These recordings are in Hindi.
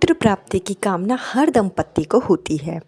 पुत्र प्राप्ति की कामना हर दंपति को होती है।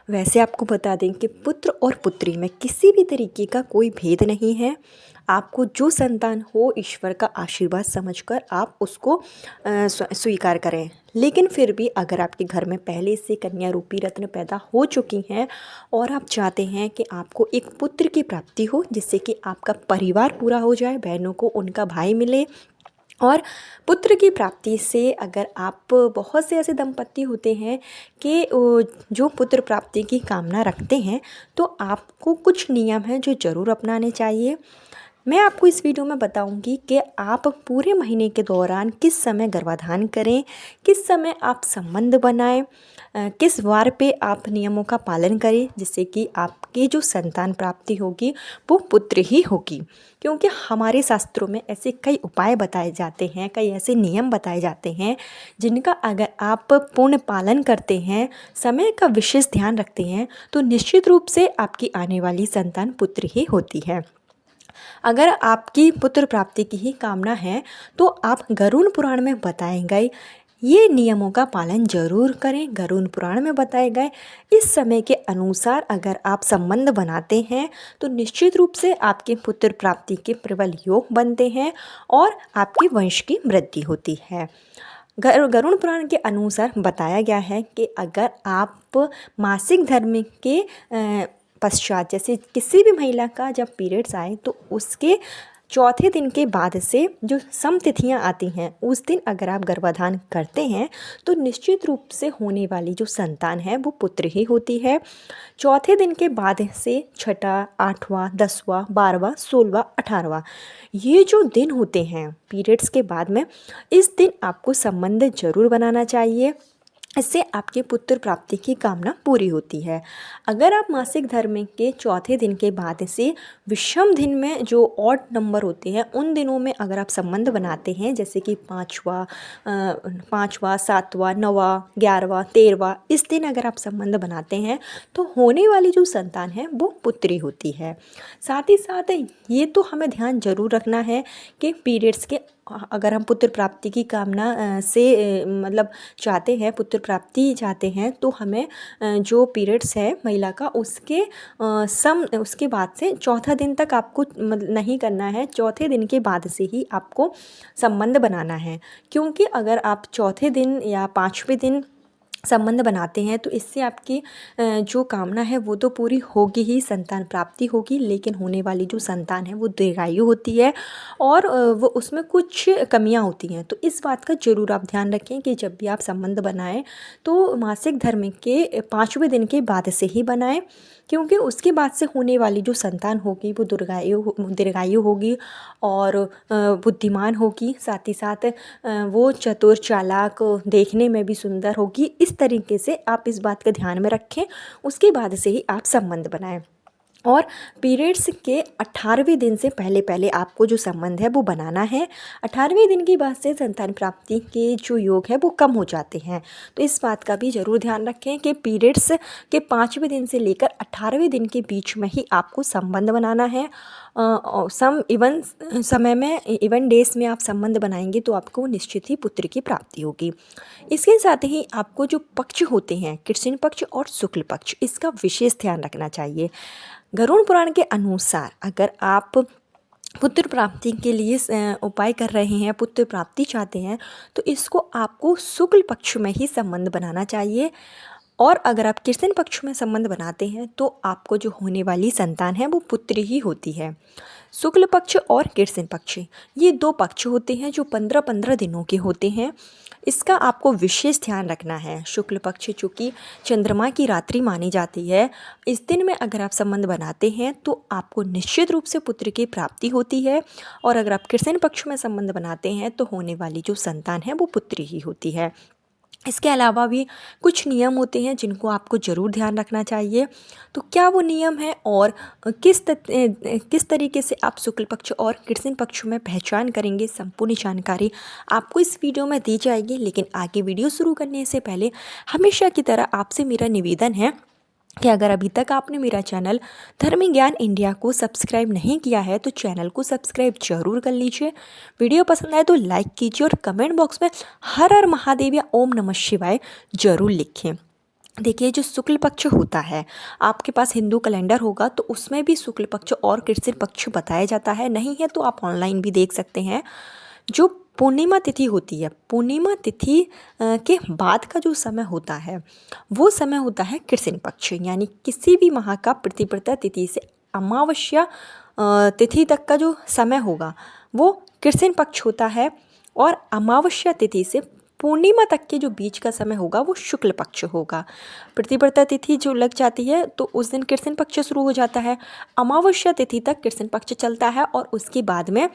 वैसे आपको बता दें कि पुत्र और पुत्री में किसी भी तरीके का कोई भेद नहीं है। आपको जो संतान हो ईश्वर का आशीर्वाद समझकर आप उसको स्वीकार करें। लेकिन फिर भी अगर आपके घर में पहले से कन्या रूपी रत्न पैदा हो चुकी हैं और आप चाहते हैं कि आपको एक पुत्र की प्राप्ति हो जिससे कि आपका परिवार पूरा हो जाए, बहनों को उनका भाई मिले, और पुत्र की प्राप्ति से अगर आप बहुत से ऐसे दंपत्ति होते हैं कि जो पुत्र प्राप्ति की कामना रखते हैं, तो आपको कुछ नियम हैं जो ज़रूर अपनाने चाहिए। मैं आपको इस वीडियो में बताऊंगी कि आप पूरे महीने के दौरान किस समय गर्भाधान करें, किस समय आप संबंध बनाएं, किस वार पे आप नियमों का पालन करें जिससे कि आपकी जो संतान प्राप्ति होगी वो पुत्र ही होगी। क्योंकि हमारे शास्त्रों में ऐसे कई उपाय बताए जाते हैं, कई ऐसे नियम बताए जाते हैं जिनका अगर आप पूर्ण पालन करते हैं, समय का विशेष ध्यान रखते हैं, तो निश्चित रूप से आपकी आने वाली संतान पुत्र ही होती है। अगर आपकी पुत्र प्राप्ति की ही कामना है तो आप गरुड़ पुराण में बताए गए ये नियमों का पालन जरूर करें। गरुड़ पुराण में बताए गए इस समय के अनुसार अगर आप संबंध बनाते हैं तो निश्चित रूप से आपके पुत्र प्राप्ति के प्रबल योग बनते हैं और आपके वंश की वृद्धि होती है। गरुड़ पुराण के अनुसार बताया गया है कि अगर आप मासिक धर्म के पश्चात, जैसे किसी भी महिला का जब पीरियड्स आए तो उसके चौथे दिन के बाद से जो सम तिथियाँ आती हैं उस दिन अगर आप गर्भाधान करते हैं तो निश्चित रूप से होने वाली जो संतान है वो पुत्र ही होती है। चौथे दिन के बाद से छठा, 8वां, 10वां, 12वां, 16वां, 18वां ये जो दिन होते हैं पीरियड्स के बाद में, इस दिन आपको संबंध जरूर बनाना चाहिए। इससे आपके पुत्र प्राप्ति की कामना पूरी होती है। अगर आप मासिक धर्म के चौथे दिन के बाद से विषम दिन में जो ऑड नंबर होते हैं उन दिनों में अगर आप संबंध बनाते हैं, जैसे कि पाँचवा, 7वां, 9वां, 11वां, 13वां, इस दिन अगर आप संबंध बनाते हैं तो होने वाली जो संतान है वो पुत्री होती है। साथ ही साथ ये तो हमें ध्यान जरूर रखना है कि पीरियड्स के अगर हम पुत्र प्राप्ति की कामना से मतलब चाहते हैं, पुत्र प्राप्ति चाहते हैं, तो हमें जो पीरियड्स है महिला का उसके बाद से चौथा दिन तक आपको नहीं करना है। चौथे दिन के बाद से ही आपको संबंध बनाना है, क्योंकि अगर आप चौथे दिन या 5वें दिन संबंध बनाते हैं तो इससे आपकी जो कामना है वो तो पूरी होगी ही, संतान प्राप्ति होगी, लेकिन होने वाली जो संतान है वो दीर्घायु होती है और वो उसमें कुछ कमियां होती हैं। तो इस बात का ज़रूर आप ध्यान रखें कि जब भी आप संबंध बनाएं तो मासिक धर्म के 5वें दिन के बाद से ही बनाएं, क्योंकि उसके बाद से होने वाली जो संतान होगी वो दीर्घायु होगी और बुद्धिमान होगी, साथ ही साथ वो चतुर, चालाक, देखने में भी सुंदर होगी। इस तरीके से आप इस बात का ध्यान में रखें, उसके बाद से ही आप संबंध बनाएं। और पीरियड्स के 18वें दिन से पहले पहले आपको जो संबंध है वो बनाना है। 18वें दिन के बाद से संतान प्राप्ति के जो योग है वो कम हो जाते हैं, तो इस बात का भी ज़रूर ध्यान रखें कि पीरियड्स के 5वें दिन से लेकर 18वें दिन के बीच में ही आपको संबंध बनाना है। समय में इवन डेज में आप संबंध बनाएंगे तो आपको निश्चित ही पुत्र की प्राप्ति होगी। इसके साथ ही आपको जो पक्ष होते हैं, कृष्ण पक्ष और शुक्ल पक्ष, इसका विशेष ध्यान रखना चाहिए। गरुड़ पुराण के अनुसार अगर आप पुत्र प्राप्ति के लिए उपाय कर रहे हैं, पुत्र प्राप्ति चाहते हैं, तो इसको आपको शुक्ल पक्ष में ही संबंध बनाना चाहिए। और अगर आप कृष्ण पक्ष में संबंध बनाते हैं तो आपको जो होने वाली संतान है वो पुत्र ही होती है। शुक्ल पक्ष और कृष्ण पक्ष ये दो पक्ष होते हैं जो 15-15 दिनों के होते हैं। इसका आपको विशेष ध्यान रखना है। शुक्ल पक्ष चूँकि चंद्रमा की रात्रि मानी जाती है, इस दिन में अगर आप संबंध बनाते हैं तो आपको निश्चित रूप से पुत्र की प्राप्ति होती है। और अगर आप कृष्ण पक्ष में संबंध बनाते हैं तो होने वाली जो संतान है वो पुत्री ही होती है। इसके अलावा भी कुछ नियम होते हैं जिनको आपको ज़रूर ध्यान रखना चाहिए। तो क्या वो नियम है और किस तरीके से आप शुक्ल पक्ष और कृष्ण पक्ष में पहचान करेंगे, संपूर्ण जानकारी आपको इस वीडियो में दी जाएगी। लेकिन आगे वीडियो शुरू करने से पहले हमेशा की तरह आपसे मेरा निवेदन है कि अगर अभी तक आपने मेरा चैनल धर्म ज्ञान इंडिया को सब्सक्राइब नहीं किया है तो चैनल को सब्सक्राइब जरूर कर लीजिए। वीडियो पसंद आए तो लाइक कीजिए और कमेंट बॉक्स में हर हर महादेव या ओम नमः शिवाय जरूर लिखें। देखिए, जो शुक्ल पक्ष होता है, आपके पास हिंदू कैलेंडर होगा तो उसमें भी शुक्ल पक्ष और कृष्ण पक्ष बताया जाता है। नहीं है तो आप ऑनलाइन भी देख सकते हैं। जो पूर्णिमा तिथि होती है, पूर्णिमा तिथि के बाद का जो समय होता है वो समय होता है कृष्ण पक्ष, यानी किसी भी माह का प्रतिपदा तिथि से अमावस्या तिथि तक का जो समय होगा वो कृष्ण पक्ष होता है। और अमावस्या तिथि से पूर्णिमा तक के जो बीच का समय होगा वो शुक्ल पक्ष होगा। प्रतिपदा तिथि जो लग जाती है तो उस दिन कृष्ण पक्ष शुरू हो जाता है। अमावस्या तिथि तक कृष्ण पक्ष चलता है और उसके बाद में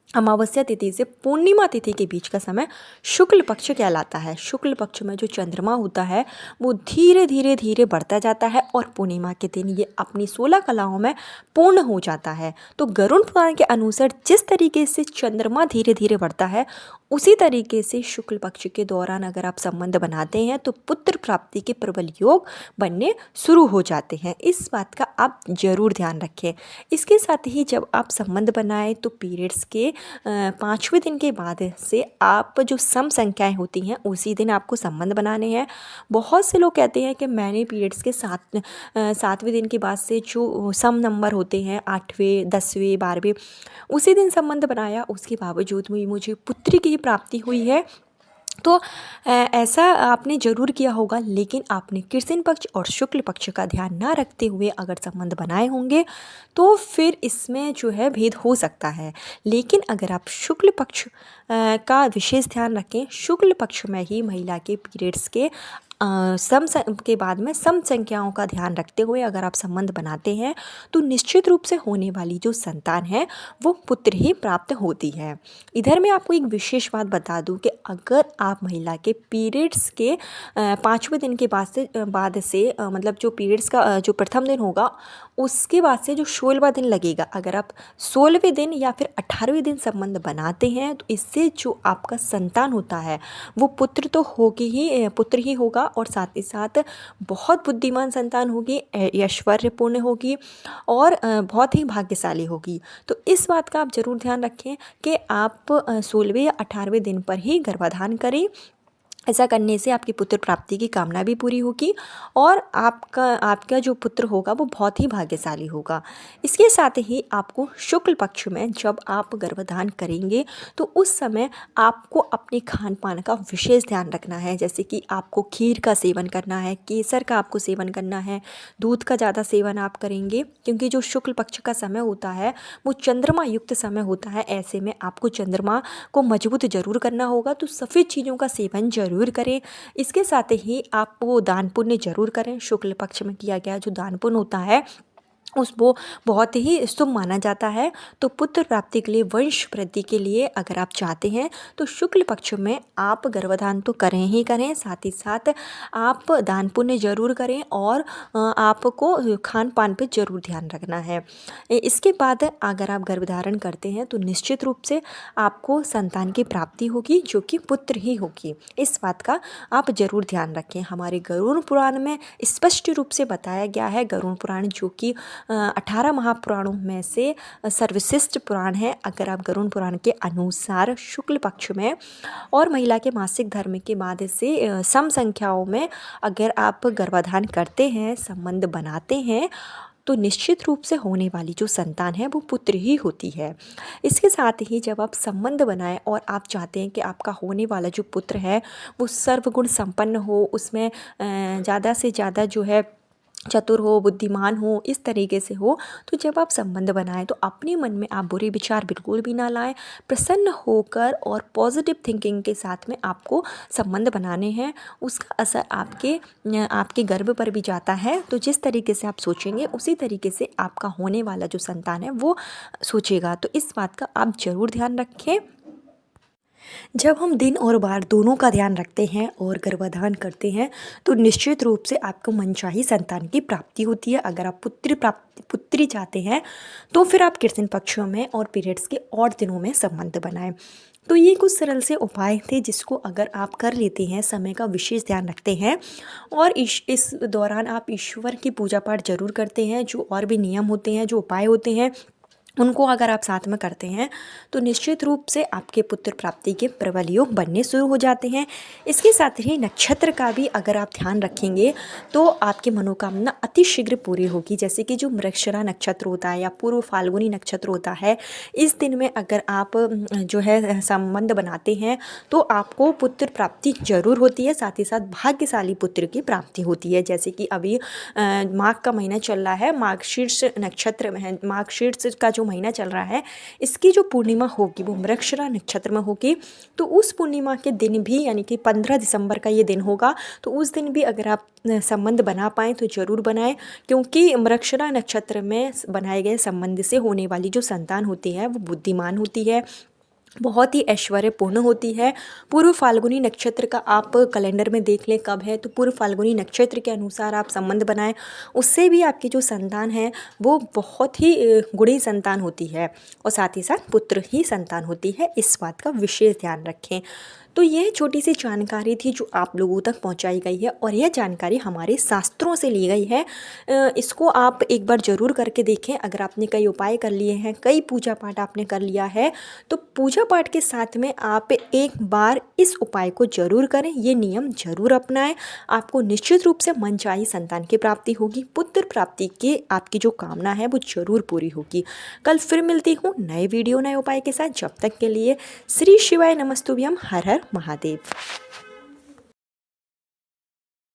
अमावस्या तिथि से पूर्णिमा तिथि के बीच का समय शुक्ल पक्ष कहलाता है। शुक्ल पक्ष में जो चंद्रमा होता है वो धीरे धीरे धीरे बढ़ता जाता है और पूर्णिमा के दिन ये अपनी 16 कलाओं में पूर्ण हो जाता है। तो गरुड़ पुराण के अनुसार जिस तरीके से चंद्रमा धीरे धीरे बढ़ता है उसी तरीके से शुक्ल पक्ष के दौरान अगर आप संबंध बनाते हैं तो पुत्र प्राप्ति के प्रबल योग बनने शुरू हो जाते हैं। इस बात का आप जरूर ध्यान रखें। इसके साथ ही जब आप संबंध बनाएं तो पीरियड्स के 5वें दिन के बाद से आप जो सम संख्याएं होती हैं उसी दिन आपको संबंध बनाने हैं। बहुत से लोग कहते हैं कि मैंने पीरियड्स के 7वें दिन के बाद से जो सम नंबर होते हैं 8वें 10वें 12वें उसी दिन संबंध बनाया, उसके बावजूद भी मुझे पुत्री की प्राप्ति हुई है। तो ऐसा आपने ज़रूर किया होगा, लेकिन आपने कृष्ण पक्ष और शुक्ल पक्ष का ध्यान ना रखते हुए अगर संबंध बनाए होंगे तो फिर इसमें जो है भेद हो सकता है। लेकिन अगर आप शुक्ल पक्ष का विशेष ध्यान रखें, शुक्ल पक्ष में ही महिला के पीरियड्स के के बाद में सम संख्याओं का ध्यान रखते हुए अगर आप संबंध बनाते हैं तो निश्चित रूप से होने वाली जो संतान है वो पुत्र ही प्राप्त होती है। इधर मैं आपको एक विशेष बात बता दूं कि अगर आप महिला के पीरियड्स के 5वें दिन के बाद से मतलब जो पीरियड्स का जो प्रथम दिन होगा उसके बाद से जो 16वां दिन लगेगा, अगर आप 16वें दिन या फिर 18वें दिन संबंध बनाते हैं तो इससे जो आपका संतान होता है वो पुत्र तो होगी ही, पुत्र ही होगा और साथ ही साथ बहुत बुद्धिमान संतान होगी, ऐश्वर्यपूर्ण होगी और बहुत ही भाग्यशाली होगी। तो इस बात का आप ज़रूर ध्यान रखें कि आप 16वें या 18वें दिन पर ही गर्भाधान करें। ऐसा करने से आपकी पुत्र प्राप्ति की कामना भी पूरी होगी और आपका जो पुत्र होगा वो बहुत ही भाग्यशाली होगा। इसके साथ ही आपको शुक्ल पक्ष में जब आप गर्भाधान करेंगे तो उस समय आपको अपने खान पान का विशेष ध्यान रखना है। जैसे कि आपको खीर का सेवन करना है, केसर का आपको सेवन करना है, दूध का ज़्यादा सेवन आप करेंगे क्योंकि जो शुक्ल पक्ष का समय होता है वो चंद्रमा युक्त समय होता है। ऐसे में आपको चंद्रमा को मजबूत जरूर करना होगा, तो सफ़ेद चीज़ों का सेवन जरूर करें। इसके साथ ही आप वो दान पुण्य जरूर करें। शुक्ल पक्ष में किया गया जो दान पुण्य होता है वो बहुत ही शुभ माना जाता है। तो पुत्र प्राप्ति के लिए, वंश वृद्धि के लिए अगर आप चाहते हैं तो शुक्ल पक्ष में आप गर्भाधान तो करें ही करें, साथ ही साथ आप दान पुण्य जरूर करें और आपको खान पान पे ज़रूर ध्यान रखना है। इसके बाद अगर आप गर्भधारण करते हैं तो निश्चित रूप से आपको संतान की प्राप्ति होगी जो कि पुत्र ही होगी। इस बात का आप ज़रूर ध्यान रखें। हमारे गरुड़ पुराण में स्पष्ट रूप से बताया गया है। गरुड़ पुराण जो कि 18 महापुराणों में से सर्वश्रेष्ठ पुराण है। अगर आप गरुड़ पुराण के अनुसार शुक्ल पक्ष में और महिला के मासिक धर्म के बाद से सम संख्याओं में अगर आप गर्भाधान करते हैं, संबंध बनाते हैं तो निश्चित रूप से होने वाली जो संतान है वो पुत्र ही होती है। इसके साथ ही जब आप संबंध बनाएं और आप चाहते हैं कि आपका होने वाला जो पुत्र है वो सर्वगुण संपन्न हो, उसमें ज़्यादा से ज़्यादा जो है चतुर हो, बुद्धिमान हो, इस तरीके से हो, तो जब आप संबंध बनाएं तो अपने मन में आप बुरे विचार बिल्कुल भी ना लाएं। प्रसन्न होकर और पॉजिटिव थिंकिंग के साथ में आपको संबंध बनाने हैं। उसका असर आपके गर्भ पर भी जाता है। तो जिस तरीके से आप सोचेंगे उसी तरीके से आपका होने वाला जो संतान है वो सोचेगा। तो इस बात का आप ज़रूर ध्यान रखें। जब हम दिन और वार दोनों का ध्यान रखते हैं और गर्भाधान करते हैं तो निश्चित रूप से आपको मनचाही संतान की प्राप्ति होती है। अगर आप पुत्री चाहते हैं तो फिर आप कृष्ण पक्षों में और पीरियड्स के और दिनों में संबंध बनाएं। तो ये कुछ सरल से उपाय थे जिसको अगर आप कर लेते हैं, समय का विशेष ध्यान रखते हैं और इस दौरान आप ईश्वर की पूजा पाठ ज़रूर करते हैं, जो और भी नियम होते हैं, जो उपाय होते हैं, उनको अगर आप साथ में करते हैं तो निश्चित रूप से आपके पुत्र प्राप्ति के प्रबल योग बनने शुरू हो जाते हैं। इसके साथ ही नक्षत्र का भी अगर आप ध्यान रखेंगे तो आपकी मनोकामना अति शीघ्र पूरी होगी। जैसे कि जो मृगशिरा नक्षत्र होता है या पूर्व फाल्गुनी नक्षत्र होता है, इस दिन में अगर आप जो है संबंध बनाते हैं तो आपको पुत्र प्राप्ति जरूर होती है, साथ ही साथ भाग्यशाली पुत्र की प्राप्ति होती है। जैसे कि अभी माघ का महीना चल रहा है, मार्गशीर्ष नक्षत्र में, मार्गशीर्ष का जो महीना चल रहा है, इसकी जो पूर्णिमा होगी वो मृगशिरा नक्षत्र में होगी। तो उस पूर्णिमा के दिन भी, यानी कि 15 दिसंबर का ये दिन होगा, तो उस दिन भी अगर आप संबंध बना पाएँ तो ज़रूर बनाएं, क्योंकि मृगशिरा नक्षत्र में बनाए गए संबंध से होने वाली जो संतान होती है वो बुद्धिमान होती है, बहुत ही ऐश्वर्यपूर्ण होती है। पूर्व फाल्गुनी नक्षत्र का आप कैलेंडर में देख लें कब है, तो पूर्व फाल्गुनी नक्षत्र के अनुसार आप संबंध बनाएं, उससे भी आपकी जो संतान है वो बहुत ही गुणी संतान होती है और साथ ही साथ पुत्र ही संतान होती है। इस बात का विशेष ध्यान रखें। तो यह छोटी सी जानकारी थी जो आप लोगों तक पहुंचाई गई है और यह जानकारी हमारे शास्त्रों से ली गई है। इसको आप एक बार ज़रूर करके देखें। अगर आपने कई उपाय कर लिए हैं, कई पूजा पाठ आपने कर लिया है, तो पूजा पाठ के साथ में आप एक बार इस उपाय को ज़रूर करें, ये नियम ज़रूर अपनाएं। आपको निश्चित रूप से मनचाही संतान की प्राप्ति होगी, पुत्र प्राप्ति की आपकी जो कामना है वो ज़रूर पूरी होगी। कल फिर मिलती हूँ नए वीडियो नए उपाय के साथ। जब तक के लिए श्री शिवाय नमस्तुभ्यम। हर हर महादेव।